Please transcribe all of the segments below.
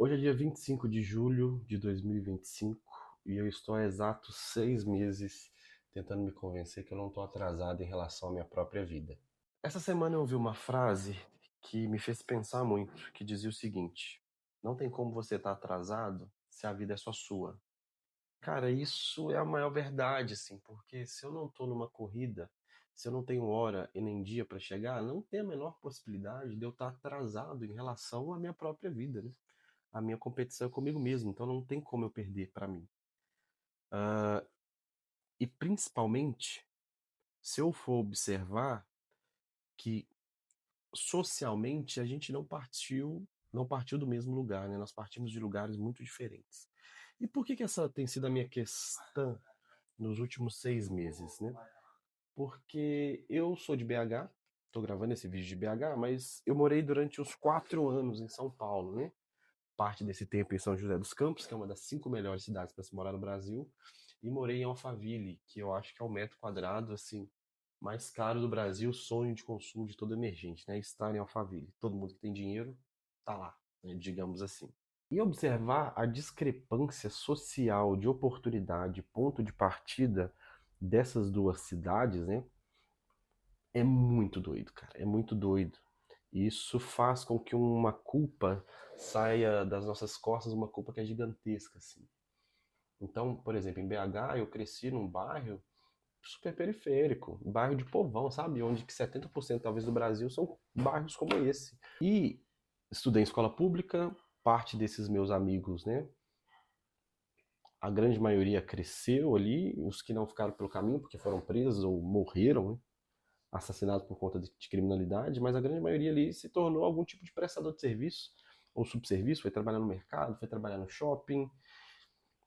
Hoje é dia 25 de julho de 2025 e eu estou há exatos 6 meses tentando me convencer que eu não estou atrasado em relação à minha própria vida. Essa semana eu ouvi uma frase que me fez pensar muito, que dizia o seguinte: não tem como você estar atrasado se a vida é só sua. Cara, isso é a maior verdade, assim, porque se eu não estou numa corrida, se eu não tenho hora e nem dia para chegar, não tem a menor possibilidade de eu estar atrasado em relação à minha própria vida, né? A minha competição é comigo mesmo, então não tem como eu perder para mim. E principalmente, se eu for observar que socialmente a gente não partiu do mesmo lugar, né? Nós partimos de lugares muito diferentes. E por que que essa tem sido a minha questão nos últimos 6 meses, né? Porque eu sou de BH, estou gravando esse vídeo de BH, mas eu morei durante os 4 anos em São Paulo, né? Parte desse tempo em São José dos Campos, que é uma das 5 melhores cidades para se morar no Brasil, e morei em Alphaville, que eu acho que é o metro quadrado assim mais caro do Brasil, sonho de consumo de todo emergente, né? Estar em Alphaville. Todo mundo que tem dinheiro tá lá, né? Digamos assim. E observar a discrepância social de oportunidade, ponto de partida dessas duas cidades, né? É muito doido, cara. É muito doido. E isso faz com que uma culpa saia das nossas costas, uma culpa que é gigantesca, assim. Então, por exemplo, em BH eu cresci num bairro super periférico, bairro de povão, sabe? Onde que 70% talvez do Brasil são bairros como esse. E estudei em escola pública, parte desses meus amigos, né? A grande maioria cresceu ali, os que não ficaram pelo caminho porque foram presos ou morreram, né? Assassinados por conta de criminalidade, mas a grande maioria ali se tornou algum tipo de prestador de serviço ou subserviço, foi trabalhar no mercado, foi trabalhar no shopping,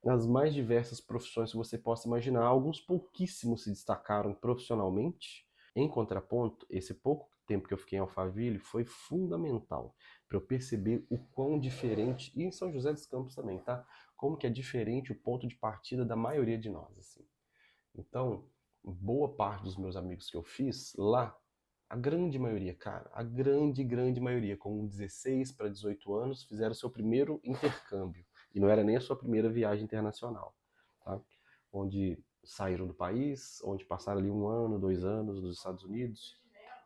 nas mais diversas profissões que você possa imaginar. Alguns pouquíssimos se destacaram profissionalmente. Em contraponto, esse pouco tempo que eu fiquei em Alphaville foi fundamental para eu perceber o quão diferente, e em São José dos Campos também, tá? Como que é diferente o ponto de partida da maioria de nós, assim. Então, boa parte dos meus amigos que eu fiz lá, a grande maioria, cara, a grande maioria, com 16 para 18 anos, fizeram seu primeiro intercâmbio. E não era nem a sua primeira viagem internacional, tá? Onde saíram do país, onde passaram ali 1 ano, 2 anos nos Estados Unidos,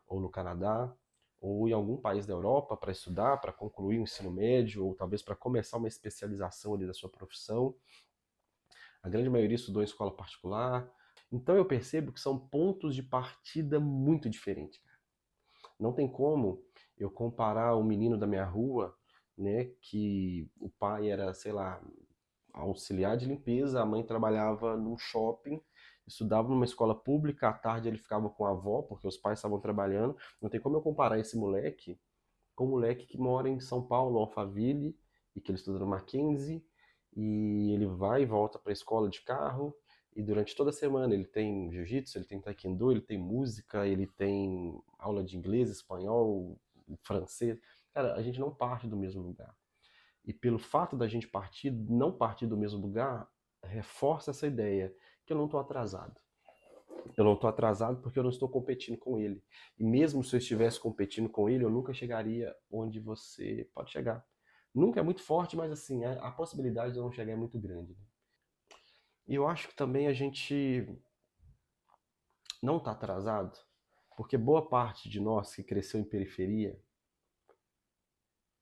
ou no Canadá, ou em algum país da Europa para estudar, para concluir o ensino médio, ou talvez para começar uma especialização ali da sua profissão. A grande maioria estudou em escola particular. Então eu percebo que são pontos de partida muito diferentes. Não tem como eu comparar o menino da minha rua, né, que o pai era, sei lá, auxiliar de limpeza, a mãe trabalhava num shopping, estudava numa escola pública, à tarde ele ficava com a avó, porque os pais estavam trabalhando. Não tem como eu comparar esse moleque com o moleque que mora em São Paulo, Alphaville, e que ele estuda no Mackenzie, e ele vai e volta para a escola de carro, e durante toda a semana ele tem jiu-jitsu, ele tem taekwondo, ele tem música, ele tem aula de inglês, espanhol, francês. Cara, a gente não parte do mesmo lugar. E pelo fato da gente não partir do mesmo lugar, reforça essa ideia que eu não estou atrasado. Eu não estou atrasado porque eu não estou competindo com ele. E mesmo se eu estivesse competindo com ele, eu nunca chegaria onde você pode chegar. Nunca é muito forte, mas assim, a possibilidade de eu não chegar é muito grande, né? E eu acho que também a gente não está atrasado, porque boa parte de nós que cresceu em periferia,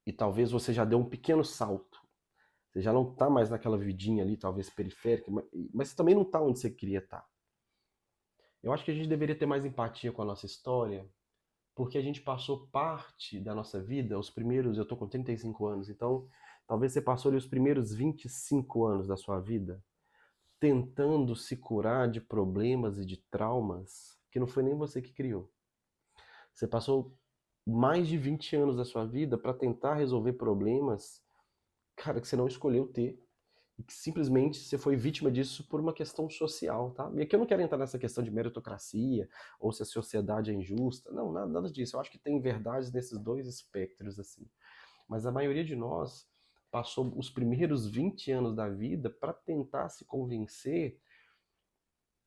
e talvez você já deu um pequeno salto, você já não está mais naquela vidinha ali, talvez periférica, mas você também não está onde você queria estar. Eu acho que a gente deveria ter mais empatia com a nossa história, porque a gente passou parte da nossa vida, os primeiros, eu tô com 35 anos, então talvez você passou ali os primeiros 25 anos da sua vida tentando se curar de problemas e de traumas que não foi nem você que criou. Você passou mais de 20 anos da sua vida para tentar resolver problemas, cara, que você não escolheu ter. E que simplesmente você foi vítima disso por uma questão social, tá? E aqui eu não quero entrar nessa questão de meritocracia ou se a sociedade é injusta. Não, nada disso. Eu acho que tem verdades nesses dois espectros, assim. Mas a maioria de nós passou os primeiros 20 anos da vida para tentar se convencer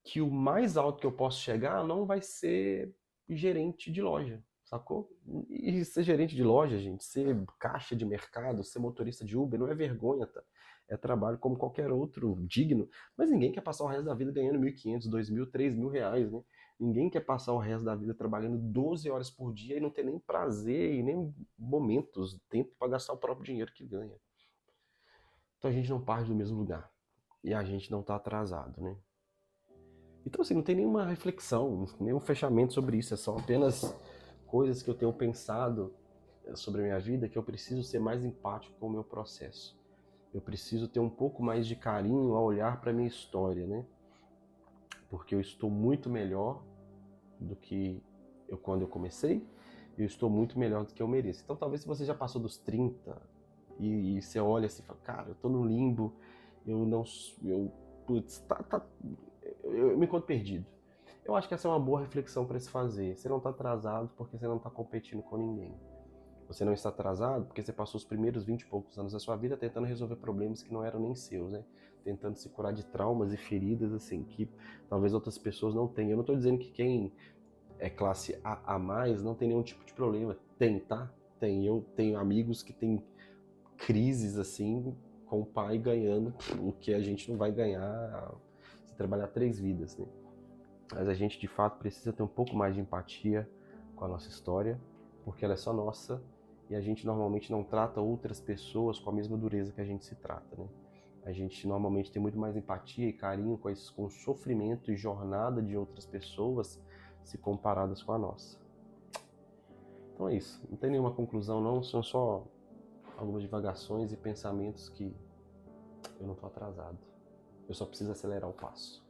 que o mais alto que eu posso chegar não vai ser gerente de loja, sacou? E ser gerente de loja, gente, ser caixa de mercado, ser motorista de Uber, não é vergonha, tá? É trabalho como qualquer outro digno, mas ninguém quer passar o resto da vida ganhando 1.500, 2.000, 3.000 reais, né? Ninguém quer passar o resto da vida trabalhando 12 horas por dia e não ter nem prazer e nem momentos, tempo para gastar o próprio dinheiro que ganha. Então a gente não parte do mesmo lugar e a gente não tá atrasado, né? Então, assim, não tem nenhuma reflexão, nenhum fechamento sobre isso, é só apenas coisas que eu tenho pensado sobre a minha vida, que eu preciso ser mais empático com o meu processo. Eu preciso ter um pouco mais de carinho ao olhar para a minha história, né? Porque eu estou muito melhor do que quando eu comecei, eu estou muito melhor do que eu mereço. Então, talvez se você já passou dos 30 e você olha assim e fala, cara, eu tô no limbo, eu não... putz, eu me encontro perdido. Eu acho que essa é uma boa reflexão para se fazer. Você não está atrasado porque você não está competindo com ninguém. Você não está atrasado porque você passou os primeiros 20 e poucos anos da sua vida tentando resolver problemas que não eram nem seus, né? Tentando se curar de traumas e feridas, assim, que talvez outras pessoas não tenham. Eu não estou dizendo que quem é classe A mais não tem nenhum tipo de problema. Tem, tá? Tem. Eu tenho amigos que têm crises, assim, com o pai ganhando o que a gente não vai ganhar se trabalhar 3 vidas, né? Mas a gente, de fato, precisa ter um pouco mais de empatia com a nossa história, porque ela é só nossa e a gente normalmente não trata outras pessoas com a mesma dureza que a gente se trata, né? A gente normalmente tem muito mais empatia e carinho com o sofrimento e jornada de outras pessoas se comparadas com a nossa. Então é isso. Não tem nenhuma conclusão, não. São só algumas divagações e pensamentos que eu não estou atrasado. Eu só preciso acelerar o passo.